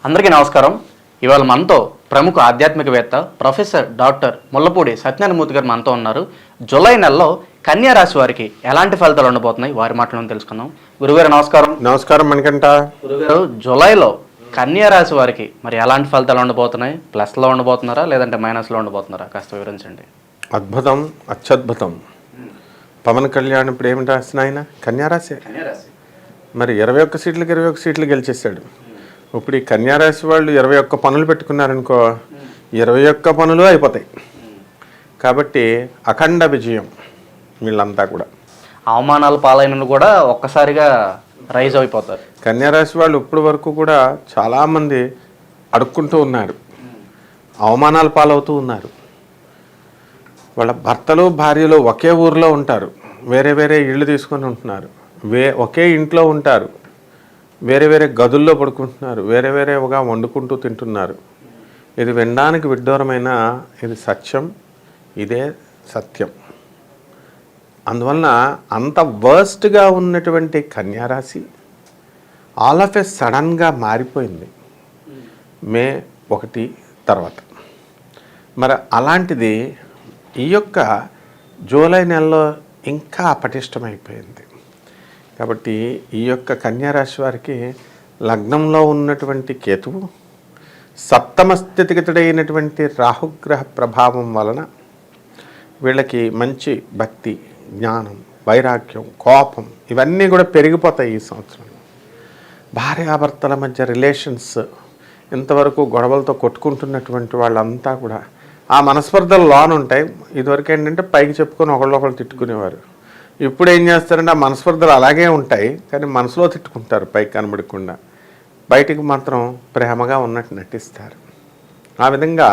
అందరికీ నమస్కారం. ఇవాళ మనతో ప్రముఖ ఆధ్యాత్మికవేత్త ప్రొఫెసర్ డాక్టర్ ముల్లపూడి సత్యనారాయణమూర్తి గారు మనతో ఉన్నారు. జూలై నెలలో కన్యా రాశి వారికి ఎలాంటి ఫలితాలు ఉండబోతున్నాయి వారి మాటలను తెలుసుకుందాం. గురుగారు నమస్కారం. నమస్కారం మణికంఠ. గురుగారు, జూలైలో కన్యా రాశి వారికి మరి ఎలాంటి ఫలితాలు ఉండబోతున్నాయి? ప్లస్లో ఉండబోతున్నారా లేదంటే మైనస్లో ఉండబోతున్నారా? కాస్త వివరించండి. అద్భుతం, అత్యద్భుతం. పవన్ కళ్యాణ్ ఇప్పుడు ఏమిటి రాసిన ఆయన కన్యారాశి. మరి 21 సీట్లకి 21 సీట్లు గెలిచేశాడు. ఇప్పుడు ఈ కన్యారాశి వాళ్ళు 21 పనులు పెట్టుకున్నారనుకో, 21 పనులు అయిపోతాయి. కాబట్టి అఖండ విజయం వీళ్ళంతా కూడా. అవమానాల పాలైన కూడా ఒక్కసారిగా రైజ్ అయిపోతారు. కన్యారాశి వాళ్ళు ఇప్పటి వరకు కూడా చాలామంది అడుక్కుంటూ ఉన్నారు, అవమానాల పాలవుతూ ఉన్నారు. వాళ్ళ భర్తలు భార్యలు ఒకే ఊరిలో ఉంటారు, వేరే వేరే ఇళ్ళు తీసుకొని ఉంటున్నారు, ఒకే ఇంట్లో ఉంటారు, వేరే వేరే గదుల్లో పడుకుంటున్నారు, వేరే వేరేగా వండుకుంటూ తింటున్నారు. ఇది వినడానికి విడ్డూరమైన ఇది సత్యం, ఇదే సత్యం. అందువలన అంత వర్స్ట్గా ఉన్నటువంటి కన్యారాశి ఆల్ ఆఫ్ ఏ సడన్గా మారిపోయింది మే 1 తర్వాత. మరి అలాంటిది ఈ యొక్క జూలై నెలలో ఇంకా పటిష్టమైపోయింది. కాబట్టి ఈ యొక్క కన్యారాశి వారికి లగ్నంలో ఉన్నటువంటి కేతువు సప్తమ స్థితిగతుడైనటువంటి రాహుగ్రహ ప్రభావం వలన వీళ్ళకి మంచి భక్తి, జ్ఞానం, వైరాగ్యం, కోపం ఇవన్నీ కూడా పెరిగిపోతాయి ఈ సంవత్సరంలో. భార్యాభర్తల మధ్య రిలేషన్స్ ఇంతవరకు గొడవలతో కొట్టుకుంటున్నటువంటి వాళ్ళంతా కూడా ఆ మనస్పర్ధలు లోన్ ఉంటాయి. ఇదివరకు ఏంటంటే పైకి చెప్పుకొని ఒకళ్ళు తిట్టుకునేవారు. ఇప్పుడు ఏం చేస్తారంటే ఆ మనస్పర్ధలు అలాగే ఉంటాయి, కానీ మనసులో తిట్టుకుంటారు, పైకి కనబడకుండా. బయటికి మాత్రం ప్రేమగా ఉన్నట్టు నటిస్తారు. ఆ విధంగా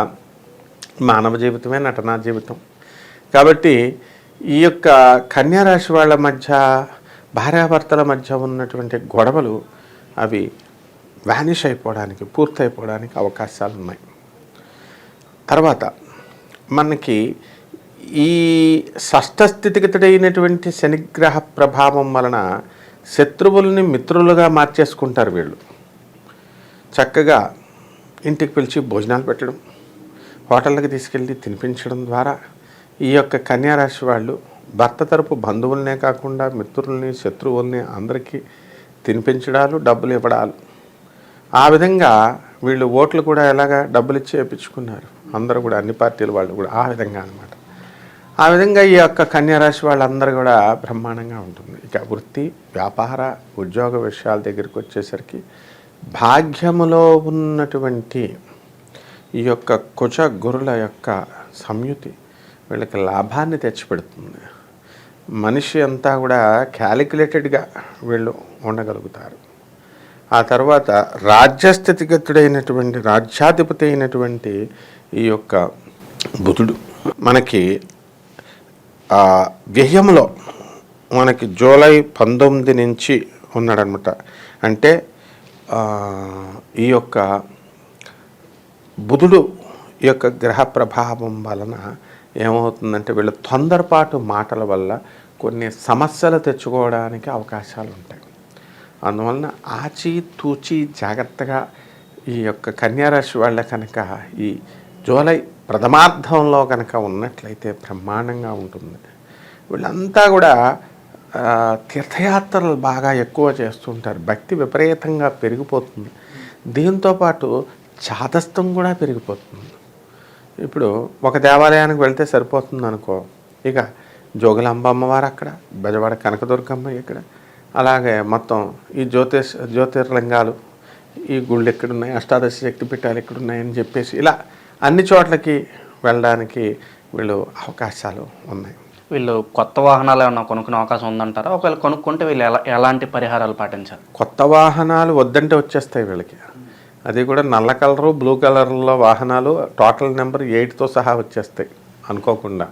మానవ జీవితమే నటనా జీవితం. కాబట్టి ఈ యొక్క కన్యారాశి వాళ్ళ మధ్య, భార్యాభర్తల మధ్య ఉన్నటువంటి గొడవలు అవి వ్యానిష్ అయిపోవడానికి, పూర్తయిపోవడానికి అవకాశాలు ఉన్నాయి. తర్వాత మనకి ఈ షష్ఠస్థితిగతుడైనటువంటి శనిగ్రహ ప్రభావం వలన శత్రువుల్ని మిత్రులుగా మార్చేసుకుంటారు వీళ్ళు. చక్కగా ఇంటికి పిలిచి భోజనాలు పెట్టడం, హోటళ్ళకి తీసుకెళ్ళి తినిపించడం ద్వారా ఈ యొక్క కన్యారాశి వాళ్ళు భర్త తరపు బంధువులనే కాకుండా మిత్రుల్ని, శత్రువుల్ని అందరికీ తినిపించడాలు, డబ్బులు ఇవ్వడాలు. ఆ విధంగా వీళ్ళు ఓట్లు కూడా ఎలాగా డబ్బులు ఇచ్చి వేయించుకున్నారు అందరూ కూడా, అన్ని పార్టీల వాళ్ళు కూడా ఆ విధంగా అనమాట. ఆ విధంగా ఈ యొక్క కన్యారాశి వాళ్ళందరూ కూడా బ్రహ్మాండంగా ఉంటుంది. ఇక వృత్తి, వ్యాపార, ఉద్యోగ విషయాల దగ్గరికి వచ్చేసరికి భాగ్యములో ఉన్నటువంటి ఈ యొక్క కుజ గురుల యొక్క సంయుతి వీళ్ళకి లాభాన్ని తెచ్చిపెడుతుంది. మనిషి అంతా కూడా క్యాలిక్యులేటెడ్గా వీళ్ళు ఉండగలుగుతారు. ఆ తర్వాత రాజ్యస్థితిగతుడైనటువంటి, రాజ్యాధిపతి అయినటువంటి ఈ యొక్క బుధుడు మనకి వ్యయంలో మనకి జూలై 19 నుంచి ఉన్నాడనమాట. అంటే ఈ యొక్క బుధుడు ఈ యొక్క గ్రహ ప్రభావం వలన ఏమవుతుందంటే వీళ్ళు తొందరపాటు మాటల వల్ల కొన్ని సమస్యలు తెచ్చుకోవడానికి అవకాశాలు ఉంటాయి. అందువలన ఆచి తూచి జాగ్రత్తగా ఈ యొక్క కన్యారాశి వాళ్ళ కనుక ఈ జూలై ప్రథమార్థంలో కనుక ఉన్నట్లయితే బ్రహ్మాండంగా ఉంటుంది. వీళ్ళంతా కూడా తీర్థయాత్రలు బాగా ఎక్కువ చేస్తుంటారు, భక్తి విపరీతంగా పెరిగిపోతుంది. దీంతోపాటు చాదస్తం కూడా పెరిగిపోతుంది. ఇప్పుడు ఒక దేవాలయానికి వెళ్తే సరిపోతుంది అనుకో, ఇక జోగులాంబ అమ్మవారు అక్కడ, బెజవాడ కనకదుర్గమ్మ ఇక్కడ, అలాగే మొత్తం ఈ జ్యోతిర్లింగాలు, ఈ గుళ్ళు ఎక్కడున్నాయి, అష్టాదశ శక్తి పీఠాలు ఎక్కడున్నాయని చెప్పేసి ఇలా అన్ని చోట్లకి వెళ్ళడానికి వీళ్ళు అవకాశాలు ఉన్నాయి. వీళ్ళు కొత్త వాహనాలు ఏమన్నా కొనుక్కునే అవకాశం ఉందంటారా? ఒకవేళ కొనుక్కుంటే వీళ్ళు ఎలాంటి పరిహారాలు పాటించాలి? కొత్త వాహనాలు వద్దంటే వచ్చేస్తాయి వీళ్ళకి. అది కూడా నల్ల కలరు, బ్లూ కలర్లో వాహనాలు టోటల్ నెంబర్ 8తో సహా వచ్చేస్తాయి అనుకోకుండా.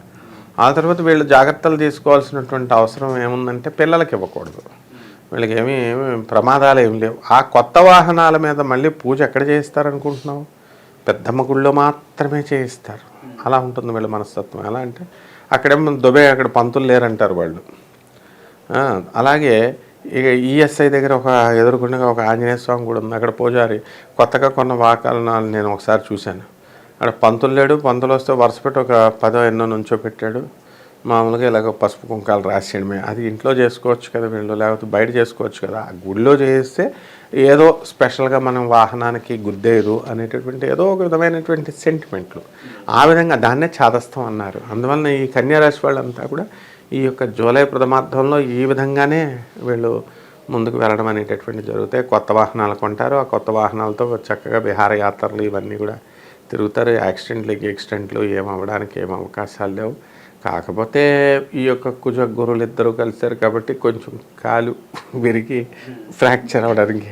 ఆ తర్వాత వీళ్ళు జాగ్రత్తలు తీసుకోవాల్సినటువంటి అవసరం ఏముందంటే పిల్లలకి ఇవ్వకూడదు. వీళ్ళకి ఏమీ ప్రమాదాలు ఏమి లేవు. ఆ కొత్త వాహనాల మీద మళ్ళీ పూజ ఎక్కడ చేయిస్తారనుకుంటున్నావు? పెద్దమ్మ గుళ్ళో మాత్రమే చేయిస్తారు. అలా ఉంటుంది వీళ్ళ మనస్తత్వం. ఎలా అంటే అక్కడేమో దుబాయ్, అక్కడ పంతులు లేరంటారు వాళ్ళు. అలాగే ఇక ఈఎస్ఐ దగ్గర ఒక ఎదురుకుండా ఒక ఆంజనేయ స్వామి కూడా ఉంది. అక్కడ పూజారి కొత్తగా కొన్న వాహనాలు నేను ఒకసారి చూశాను. అక్కడ పంతులు లేడు, పంతులు వస్తే వరుస పెట్టి ఒక 10 ఎన్నో నుంచో పెట్టాడు. మామూలుగా ఇలాగ పసుపు కుంకాలు రాసేయడమే. అది ఇంట్లో చేసుకోవచ్చు కదా వీళ్ళు, లేకపోతే బయట చేసుకోవచ్చు కదా. ఆ గుడిలో చేస్తే ఏదో స్పెషల్గా మనం వాహనానికి గుద్దేరు అనేటటువంటి ఏదో ఒక విధమైనటువంటి సెంటిమెంట్లు. ఆ విధంగా దాన్నే చాదస్తం అన్నారు. అందువలన ఈ కన్యారాశి వాళ్ళంతా కూడా ఈ యొక్క జూలై ప్రథమార్థంలో ఈ విధంగానే వీళ్ళు ముందుకు వెళ్ళడం అనేటటువంటి జరుగుతాయి. కొత్త వాహనాలు కొంటారు. ఆ కొత్త వాహనాలతో చక్కగా విహారయాత్రలు ఇవన్నీ కూడా తిరుగుతారు. యాక్సిడెంట్లు ఏం అవ్వడానికి ఏం అవకాశాలు లేవు. కాకపోతే ఈ యొక్క కుజ గురువులు ఇద్దరు కలిశారు కాబట్టి కొంచెం కాలు విరిగి ఫ్రాక్చర్ అవ్వడానికి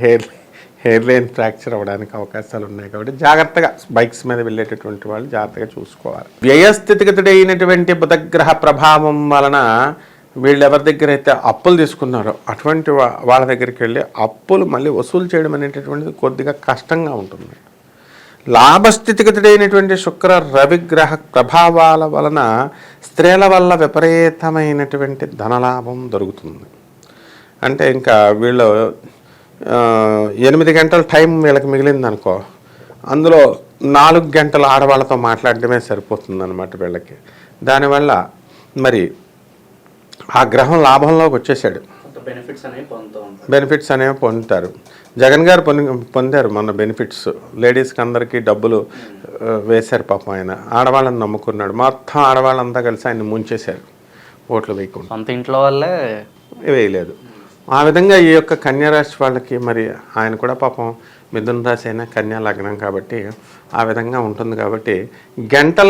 హెయిర్ లైన్ ఫ్రాక్చర్ అవ్వడానికి అవకాశాలు ఉన్నాయి. కాబట్టి జాగ్రత్తగా బైక్స్ మీద వెళ్ళేటటువంటి వాళ్ళు జాగ్రత్తగా చూసుకోవాలి. వ్యయస్థితిగతుడైనటువంటి బుధగ్రహ ప్రభావం వలన వీళ్ళు ఎవరి దగ్గర అయితే అప్పులు తీసుకున్నారో అటువంటి వాళ్ళ దగ్గరికి వెళ్ళి అప్పులు మళ్ళీ వసూలు చేయడం అనేటటువంటిది కొద్దిగా కష్టంగా ఉంటుంది. లాభస్థితిగతుడైనటువంటి శుక్ర రవిగ్రహ ప్రభావాల వలన స్త్రీల వల్ల విపరీతమైనటువంటి ధనలాభం దొరుకుతుంది. అంటే ఇంకా వీళ్ళు 8 గంటల టైం వీళ్ళకి మిగిలిందనుకో, అందులో 4 గంటలు ఆడవాళ్ళతో మాట్లాడటమే సరిపోతుంది అన్నమాట వీళ్ళకి. దానివల్ల మరి ఆ గ్రహం లాభంలోకి వచ్చేసాడు. బెనిఫిట్స్ అనేవి పొందుతారు. జగన్ గారు పొందారు మొన్న బెనిఫిట్స్. లేడీస్కి అందరికీ డబ్బులు వేశారు పాపం. ఆయన ఆడవాళ్ళని నమ్ముకున్నాడు. మొత్తం ఆడవాళ్ళంతా కలిసి ఆయన ముంచేశారు ఓట్లు వేయకుండా. సొంత ఇంట్లో వాళ్ళే వేయలేదు. ఆ విధంగా ఈ యొక్క కన్యారాశి వాళ్ళకి మరి ఆయన కూడా పాపం మిథున రాశి అయినా కన్యా లగ్నం కాబట్టి ఆ విధంగా ఉంటుంది. కాబట్టి గంటల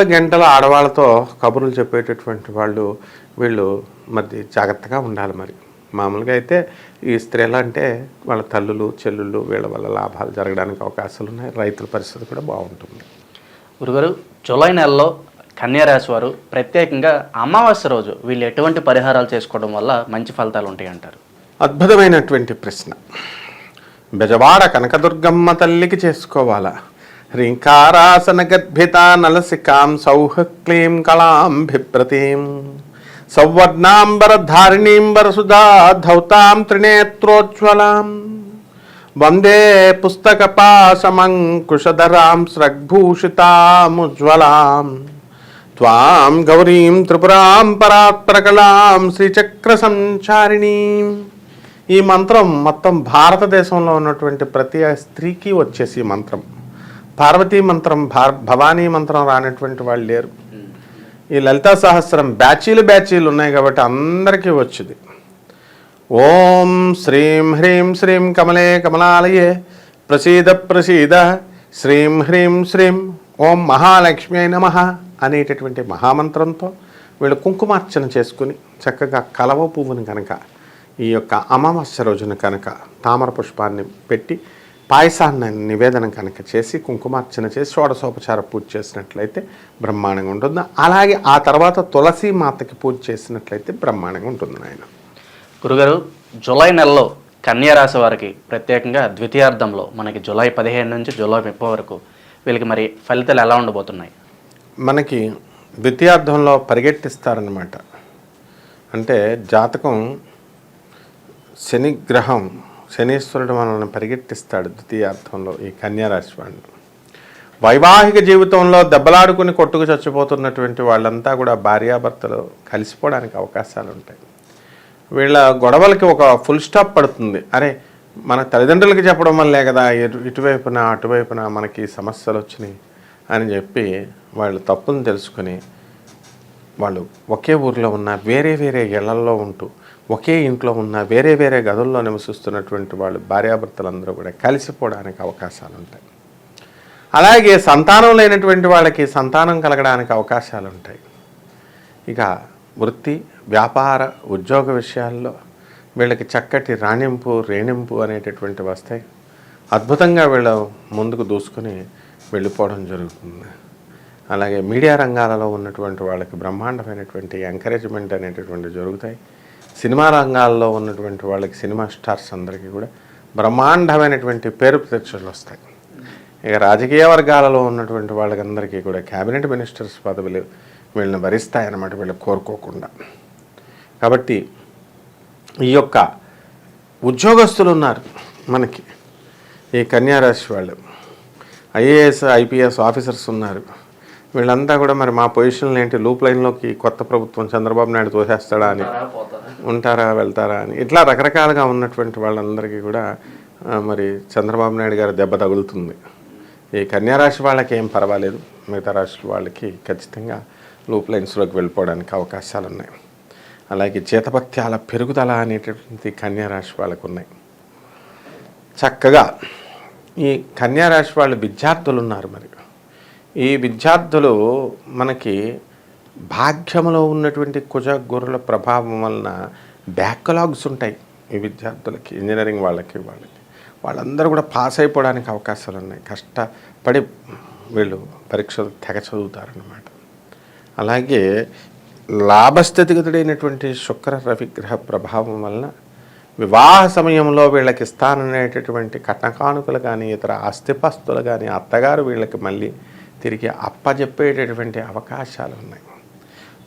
ఆడవాళ్ళతో కబుర్లు చెప్పేటటువంటి వాళ్ళు వీళ్ళు మరి జాగ్రత్తగా ఉండాలి. మరి మామూలుగా అయితే ఈ స్త్రీలు అంటే వాళ్ళ తల్లులు చెల్లుళ్ళు వీళ్ళ వల్ల లాభాలు జరగడానికి అవకాశాలు ఉన్నాయి. రైతుల పరిస్థితి కూడా బాగుంటుంది. గురుగారు, జూలై నెలలో కన్యారాశి వారు ప్రత్యేకంగా అమావాస్య రోజు వీళ్ళు ఎటువంటి పరిహారాలు చేసుకోవడం వల్ల మంచి ఫలితాలు ఉంటాయి అంటారు? అద్భుతమైనటువంటి ప్రశ్న. బెజవాడ కనకదుర్గమ్మ తల్లికి చేసుకోవాలా. హ్రీంకారాసన గర్భిత నలసికాం సౌహక్లీం కళాం బిభ్రతీం సౌవర్ణాంబరధారిణీం వరసుధా ధౌతాం త్రినేత్రోజ్వలాం వందే పుస్తకపాశమంకుశధరాం స్రగ్భూషితాముజ్వలాం త్వాం గౌరీం త్రిపురాం పరాత్పరకలాం శ్రీచక్ర సంచారిణీం. ఈ మంత్రం మొత్తం భారతదేశంలో ఉన్నటువంటి ప్రతి స్త్రీకి వచ్చేసి మంత్రం. పార్వతీ మంత్రం, భవానీ మంత్రం రానటువంటి వాళ్ళు లేరు. ఈ లలితా సహస్రం బ్యాచీలు ఉన్నాయి కాబట్టి అందరికీ వచ్చింది. ఓం శ్రీం హ్రీం శ్రీం కమలే కమలాలయే ప్రసీద శ్రీం హ్రీం శ్రీం ఓం మహాలక్ష్మి నమః అనేటటువంటి మహామంత్రంతో వీళ్ళు కుంకుమార్చన చేసుకుని చక్కగా కలవ పువ్వుని కనుక ఈ యొక్క అమావాస్య రోజున కనుక తామర పుష్పాన్ని పెట్టి పాయసాన్ని నివేదన కనుక చేసి కుంకుమార్చన చేసి షోడశోపచార పూజ చేసినట్లయితే బ్రహ్మాండంగా ఉంటుంది. అలాగే ఆ తర్వాత తులసి మాతకి పూజ చేసినట్లయితే బ్రహ్మాండంగా ఉంటుంది. ఆయన గురుగారు, జూలై నెలలో కన్యారాశి వారికి ప్రత్యేకంగా ద్వితీయార్థంలో మనకి జూలై 15 నుంచి జూలై 30 వరకు వీళ్ళకి మరి ఫలితాలు ఎలా ఉండబోతున్నాయి? మనకి ద్వితీయార్థంలో పరిగెట్టిస్తారనమాట. అంటే జాతకం శనిగ్రహం శనీశ్వరుడు మనల్ని పరిగెట్టిస్తాడు ద్వితీయార్థంలో ఈ కన్యారాశి వాళ్ళు. వైవాహిక జీవితంలో దెబ్బలాడుకుని కొట్టుకు చచ్చిపోతున్నటువంటి వాళ్ళంతా కూడా భార్యాభర్తలు కలిసిపోవడానికి అవకాశాలు ఉంటాయి. వీళ్ళ గొడవలకి ఒక ఫుల్ స్టాప్ పడుతుంది. అరే, మన తల్లిదండ్రులకి చెప్పడం వల్లే కదా ఇటువైపున అటువైపున మనకి సమస్యలు వచ్చినాయి అని చెప్పి వాళ్ళు తప్పును తెలుసుకుని వాళ్ళు ఒకే ఊరిలో ఉన్న వేరే ఇళ్లల్లో ఉంటూ ఒకే ఇంట్లో ఉన్న వేరే గదుల్లో నివసిస్తున్నటువంటి వాళ్ళు భార్యాభర్తలందరూ కూడా కలిసిపోవడానికి అవకాశాలు ఉంటాయి. అలాగే సంతానం లేనటువంటి వాళ్ళకి సంతానం కలగడానికి అవకాశాలు ఉంటాయి. ఇక వృత్తి వ్యాపార ఉద్యోగ విషయాల్లో వీళ్ళకి చక్కటి రేణింపు అనేటటువంటి వస్తాయి. అద్భుతంగా వీళ్ళు ముందుకు దూసుకుని వెళ్ళిపోవడం జరుగుతుంది. అలాగే మీడియా రంగాలలో ఉన్నటువంటి వాళ్ళకి బ్రహ్మాండమైనటువంటి ఎంకరేజ్మెంట్ అనేటటువంటి జరుగుతాయి. సినిమా రంగాల్లో ఉన్నటువంటి వాళ్ళకి సినిమా స్టార్స్ అందరికీ కూడా బ్రహ్మాండమైనటువంటి పేరు ప్రతిష్టలు వస్తాయి. ఇక రాజకీయ వర్గాలలో ఉన్నటువంటి వాళ్ళకందరికీ కూడా క్యాబినెట్ మినిస్టర్స్ పదవులు వీళ్ళని భరిస్తాయన్నమాట, వీళ్ళు కోరుకోకుండా. కాబట్టి ఈ యొక్క ఉద్యోగస్తులు ఉన్నారు మనకి, ఈ కన్యారాశి వాళ్ళు ఐఏఎస్ ఐపీఎస్ ఆఫీసర్స్ ఉన్నారు. వీళ్ళంతా కూడా మరి మా పొజిషన్లు ఏంటి, లూప్ లైన్లోకి కొత్త ప్రభుత్వం చంద్రబాబు నాయుడు తోసేస్తాడా అని, ఉంటారా వెళ్తారా అని, ఇట్లా రకరకాలుగా ఉన్నటువంటి వాళ్ళందరికీ కూడా మరి చంద్రబాబు నాయుడు గారి దెబ్బ తగులుతుంది. ఈ కన్యారాశి వాళ్ళకి ఏం పర్వాలేదు, మిగతా రాశుల వాళ్ళకి ఖచ్చితంగా లూప్ లైన్స్లోకి వెళ్ళిపోవడానికి అవకాశాలు ఉన్నాయి. అలాగే చేతపత్యాల పెరుగుదల అనేటటువంటి కన్యారాశి వాళ్ళకు ఉన్నాయి. చక్కగా ఈ కన్యారాశి వాళ్ళు విద్యార్థులు ఉన్నారు. మరి ఈ విద్యార్థులు మనకి భాగ్యంలో ఉన్నటువంటి కుజ గురుల ప్రభావం వలన బ్యాక్లాగ్స్ ఉంటాయి. ఈ విద్యార్థులకి, ఇంజనీరింగ్ వాళ్ళందరూ కూడా పాస్ అయిపోవడానికి అవకాశాలు ఉన్నాయి. కష్టపడి వీళ్ళు పరీక్షలు తెగ చదువుతారన్నమాట. అలాగే లాభస్థితిగతుడైనటువంటి శుక్ర రవిగ్రహ ప్రభావం వలన వివాహ సమయంలో వీళ్ళకి ఇస్తాననేటటువంటి కట్నకానుకలు కానీ ఇతర ఆస్తిపాస్తులు కానీ అత్తగారు వీళ్ళకి మళ్ళీ తిరిగి అప్పజెప్పేటటువంటి అవకాశాలు ఉన్నాయి.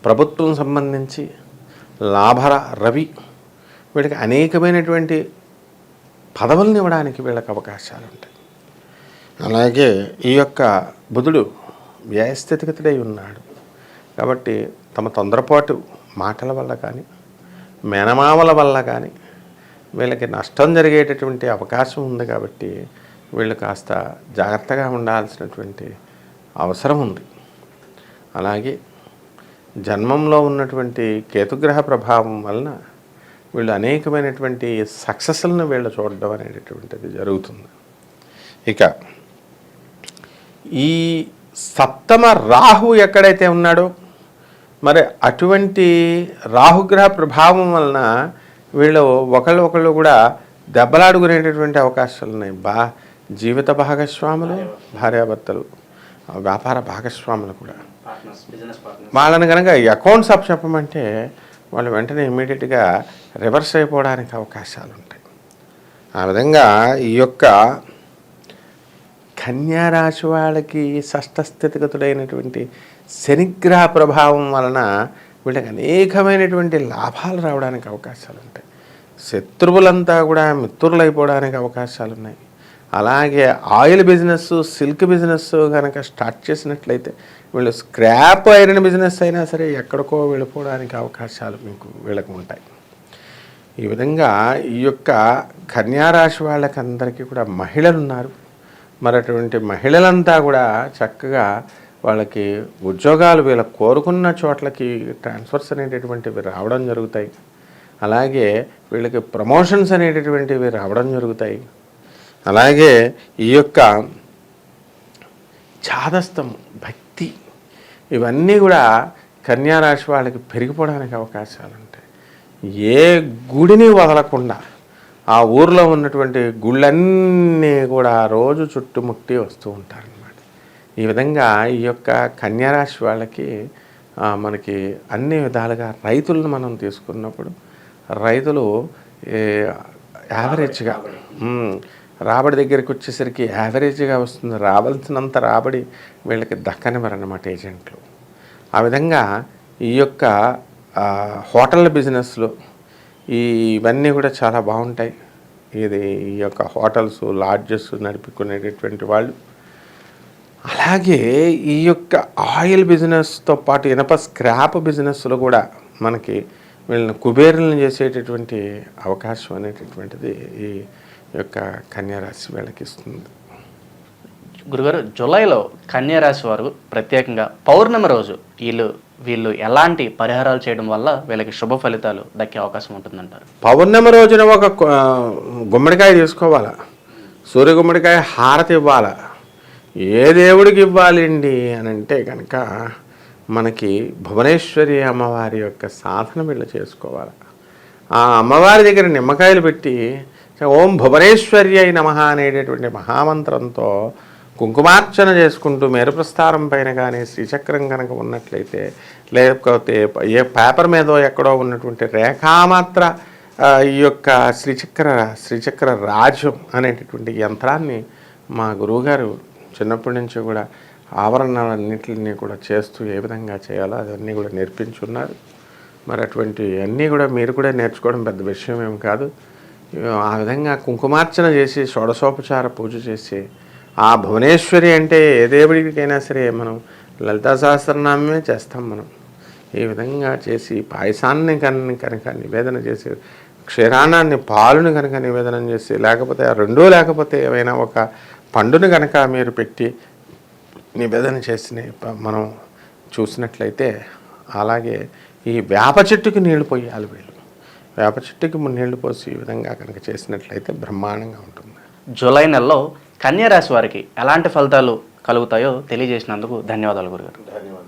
ప్రభుత్వం సంబంధించి లాభర రవి వీళ్ళకి అనేకమైనటువంటి పదవులను ఇవ్వడానికి వీళ్ళకి అవకాశాలు ఉంటాయి. అలాగే ఈ యొక్క బుధుడు వ్యయస్థితిగతుడై ఉన్నాడు కాబట్టి తమ తొందరపాటు మాటల వల్ల కానీ మేనమామల వల్ల కానీ వీళ్ళకి నష్టం జరిగేటటువంటి అవకాశం ఉంది. కాబట్టి వీళ్ళు కాస్త జాగ్రత్తగా ఉండాల్సినటువంటి అవసరం ఉంది. అలాగే జన్మంలో ఉన్నటువంటి కేతుగ్రహ ప్రభావం వలన వీళ్ళు అనేకమైనటువంటి సక్సెస్లను వీళ్ళు చూడడం అనేటటువంటిది జరుగుతుంది. ఇక ఈ సప్తమ రాహు ఎక్కడైతే ఉన్నాడో మరి అటువంటి రాహుగ్రహ ప్రభావం వలన వీళ్ళు ఒకళ్ళు కూడా దెబ్బలాడుకునేటటువంటి అవకాశాలు ఉన్నాయి. జీవిత భాగస్వాములు, భార్యాభర్తలు, వ్యాపార భాగస్వాములు కూడా వాళ్ళని కనుక అకౌంట్స్ అప్ చెప్పమంటే వాళ్ళు వెంటనే ఇమ్మీడియట్గా రివర్స్ అయిపోవడానికి అవకాశాలు ఉంటాయి. ఆ విధంగా ఈ యొక్క కన్యారాశి వాళ్ళకి షష్ఠస్థితిగతుడైనటువంటి శనిగ్రహ ప్రభావం వలన వీళ్ళకి అనేకమైనటువంటి లాభాలు రావడానికి అవకాశాలు ఉంటాయి. శత్రువులంతా కూడా మిత్రులైపోవడానికి అవకాశాలు ఉన్నాయి. అలాగే ఆయిల్ బిజినెస్, సిల్క్ బిజినెస్ కనుక స్టార్ట్ చేసినట్లయితే వీళ్ళు స్క్రాప్ ఐరన్ బిజినెస్ అయినా సరే ఎక్కడికో వెళ్ళిపోవడానికి అవకాశాలు వీళ్ళకి ఉంటాయి. ఈ విధంగా ఈ యొక్క కన్యారాశి వాళ్ళకి అందరికీ కూడా మహిళలు ఉన్నారు. మరి అటువంటి మహిళలంతా కూడా చక్కగా వాళ్ళకి ఉద్యోగాలు వీళ్ళ కోరుకున్న చోట్లకి ట్రాన్స్ఫర్స్ అనేటటువంటివి రావడం జరుగుతాయి. అలాగే వీళ్ళకి ప్రమోషన్స్ అనేటటువంటివి రావడం జరుగుతాయి. అలాగే ఈ యొక్క చాదస్తం, భక్తి ఇవన్నీ కూడా కన్యారాశి వాళ్ళకి పెరిగిపోవడానికి అవకాశాలు ఉంటాయి. ఏ గుడిని వదలకుండా ఆ ఊర్లో ఉన్నటువంటి గుళ్ళన్నీ కూడా రోజు చుట్టుముట్టి వస్తూ ఉంటారనమాట. ఈ విధంగా ఈ యొక్క కన్యారాశి వాళ్ళకి మనకి అన్ని విధాలుగా రైతులను మనం తీసుకున్నప్పుడు రైతులు యావరేజ్గా రాబడి దగ్గరికి వచ్చేసరికి యావరేజ్గా వస్తుంది. రావాల్సినంత రాబడి వీళ్ళకి దక్కనివ్వరన్నమాట ఏజెంట్లు. ఆ విధంగా ఈ యొక్క హోటల్ బిజినెస్లో ఇవన్నీ కూడా చాలా బాగుంటాయి. ఈ యొక్క హోటల్స్, లాడ్జెస్ నడుపుకునేటటువంటి వాళ్ళు, అలాగే ఈ యొక్క ఆయిల్ బిజినెస్తో పాటు ఇనప స్క్రాప్ బిజినెస్లో కూడా మనకి వీళ్ళని కుబేరులను చేసేటటువంటి అవకాశం అనేటటువంటిది ఈ యొక్క కన్యారాశి వీళ్ళకి ఇస్తుంది. గురుగారు, జూలైలో కన్యారాశి వారు ప్రత్యేకంగా పౌర్ణమి రోజు వీళ్ళు ఎలాంటి పరిహారాలు చేయడం వల్ల వీళ్ళకి శుభ ఫలితాలు దక్కే అవకాశం ఉంటుందంటారు? పౌర్ణమి రోజున ఒక గుమ్మడికాయ తీసుకోవాలా, సూర్య గుమ్మడికాయ హారతి ఇవ్వాలా. ఏ దేవుడికి ఇవ్వాలండి అని అంటే కనుక మనకి భువనేశ్వరి అమ్మవారి యొక్క సాధన వీళ్ళు చేసుకోవాలి. ఆ అమ్మవారి దగ్గర నిమ్మకాయలు పెట్టి ఓం భువనేశ్వర్యై నమః అనేటటువంటి మహామంత్రంతో కుంకుమార్చన చేసుకుంటూ మేరుప్రస్థానం పైన కానీ శ్రీచక్రం కనుక ఉన్నట్లయితే, లేకపోతే ఏ పేపర్ మీదో ఎక్కడో ఉన్నటువంటి రేఖామాత్ర ఈ యొక్క శ్రీచక్ర రాజ్యం అనేటటువంటి యంత్రాన్ని మా గురువుగారు చిన్నప్పటి నుంచి కూడా ఆవరణలన్నింటినీ కూడా చేస్తూ ఏ విధంగా చేయాలో అవన్నీ కూడా నేర్పించున్నారు. మరి అటువంటి అన్నీ కూడా మీరు కూడా నేర్చుకోవడం పెద్ద విషయం ఏం కాదు. ఆ విధంగా కుంకుమార్చన చేసి షోడశోపచార పూజ చేసి ఆ భువనేశ్వరి అంటే ఏ దేవుడికైనా సరే మనం లలితా సహస్రనామమే చేస్తాం మనం. ఈ విధంగా చేసి పాయసాన్ని కనుక నివేదన చేసి, క్షీరాన్నాన్ని పాలుని కనుక నివేదనం చేసి, లేకపోతే రెండూ లేకపోతే ఏమైనా ఒక పండుని కనుక మీరు పెట్టి నివేదన చేసి మనం చూసినట్లయితే, అలాగే ఈ వేప చెట్టుకి నీళ్లు పోయాలి వీళ్ళు. వేప చెట్టుకి నీళ్లు పోసి ఈ విధంగా కనుక చేసినట్లయితే బ్రహ్మాండంగా ఉంటుంది. జూలై నెలలో కన్యా రాశి వారికి ఎలాంటి ఫలితాలు కలుగుతాయో తెలియజేసినందుకు ధన్యవాదాలు గురుగారు. ధన్యవాదాలు.